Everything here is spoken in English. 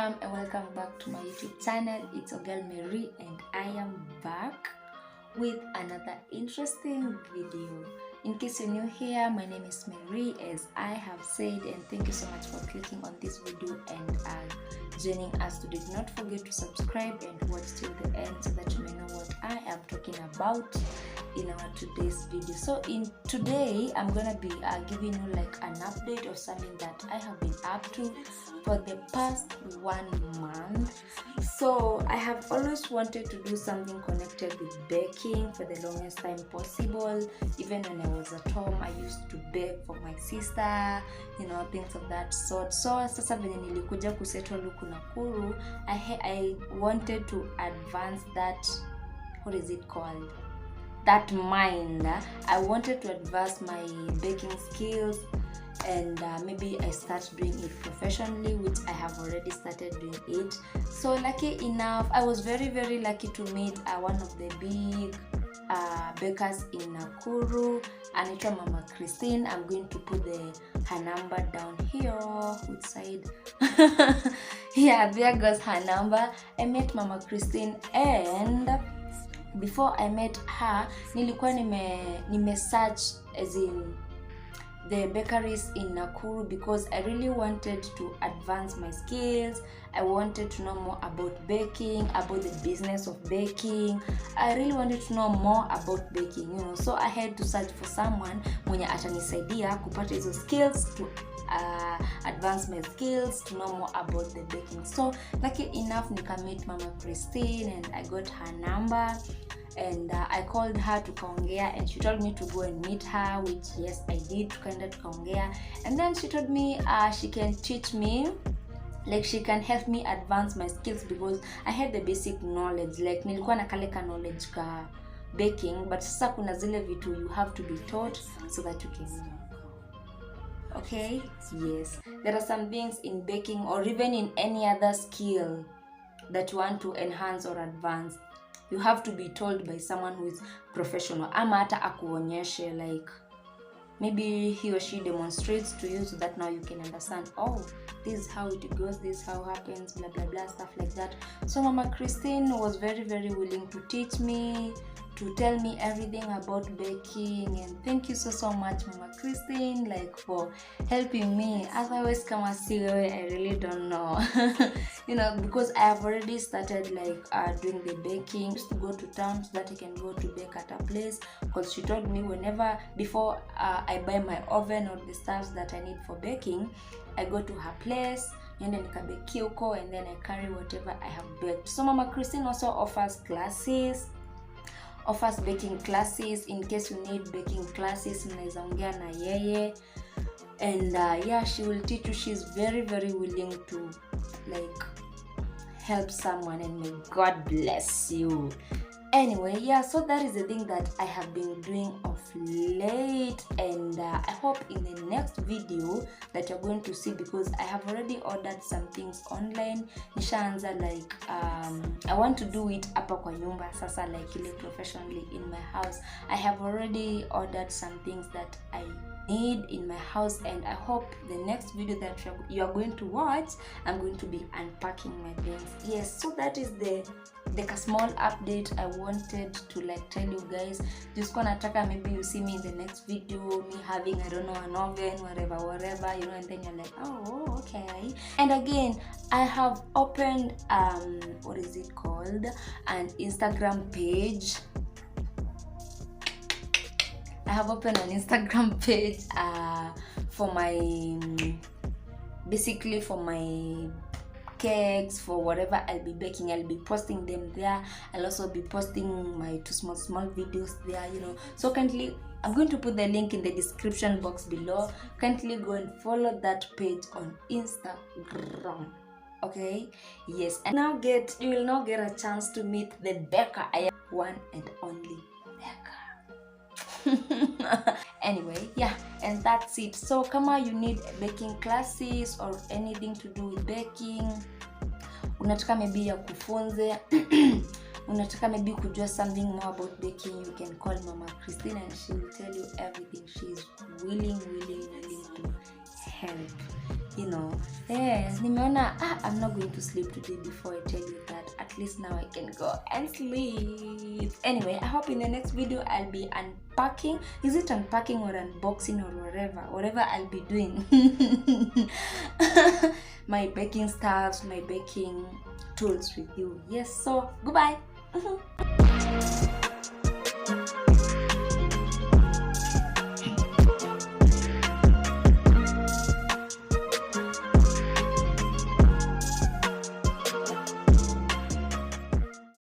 Welcome back to my YouTube channel. It's your girl Mary and I am back with another interesting video. In case you're new here, my name is Mary, as I have said, and thank you so much for clicking on this video and joining us today. Do not forget to subscribe and watch till the end so that you may know what I am talking about in our today's video. So in today I'm gonna be giving you like an update of something that I have been up to for the past 1 month. So I have always wanted to do something connected with baking for the longest time possible. Even when I was at home, I used to bake for my sister, you know, things of that sort. So sasa venye nilikuja kusettle huku Nakuru, I wanted to advance that, what is it called, that mind. I wanted to advance my baking skills, and maybe I start doing it professionally, which I have already started doing it. So lucky enough, I was very lucky to meet one of the big bakers in Nakuru, anaitwa Mama Christine. I'm going to put her number down here. Which side? Yeah, there goes her number. I met Mama Christine, and before I met her, nilikuwa nime search as in the bakeries in Nakuru, because I really wanted to advance my skills. I wanted to know more about baking, about the business of baking. I really wanted to know more about baking, you know. So I had to search for someone mwenye atanisaidia kupata hizo skills, to advance my skills, to know more about the baking. So lucky enough, nikamit Mama Christine and I got her number. And I called her to Kawenze, and she told me to go and meet her, which yes, I did. Tukaenda to Kawenze, and then she told me she can teach me, like she can help me advance my skills, because I had the basic knowledge, like nilikuwa na kale ka knowledge ka baking, but sasa kuna zile vitu you have to be taught so that you can know. Okay, yes, there are some things in baking or even in any other skill that you want to enhance or advance. You have to be told by someone who is professional. Ama hata akuonyeshe, like maybe he or she demonstrates to you so that now you can understand, oh, this is how it goes, this is how it happens, blah blah blah, stuff like that. So Mama Christine was very willing to teach me, to tell me everything about baking. And thank you so much, Mama Christine, like for helping me. Otherwise, kama si wewe, I really don't know. You know, because I have already started like doing the baking. I used to go to town so that I can go to bake at a place, because she told me whenever, before I buy my oven or the stuffs that I need for baking, I go to her place and then nikabeki huko, and then I carry whatever I have baked. So Mama Christine also offers baking classes. In case you need baking classes, mnaweza ongea na yeye, and yeah, she will teach you. She's very willing to like help someone, and may God bless you. Anyway, yeah, so that is the thing that I have been doing of late, and I hope in the next video that you're going to see, because I have already ordered some things online. Nishaanza like I want to do it hapa kwa nyumba sasa, like ile professionally in my house. I have already ordered some things that I need in my house, and I hope the next video that you are going to watch, I'm going to be unpacking my things. Yes, so that is the small update I wanted to like tell you guys. Just gonna nataka maybe you see me in the next video, me having, I don't know, an oven, whatever, you know, and then you're like, oh, okay. And again, I have opened what is it called, an Instagram page. I have opened an Instagram page for my, basically for my cakes, for whatever I'll be baking. I'll be posting them there. I'll also be posting my two small videos there, you know. So kindly, I'm going to put the link in the description box below. Kindly go and follow that page on Instagram. Okay, yes, and you will now get a chance to meet the baker. I am one and only baker. Anyway, yeah, and that's it. So kama you need baking classes or anything to do with baking, unataka maybe ya kufunze, unataka maybe kujua something more about baking, you can call Mama Christine and she will tell you everything. She's willing to help, you know. Nimeona I'm not going to sleep today before I tell you that. At least now I can go and sleep. Anyway, I hope in the next video I'll be unpacking. Is it unpacking or unboxing or whatever I'll be doing. My baking stuffs, my baking tools with you. Yes, so goodbye.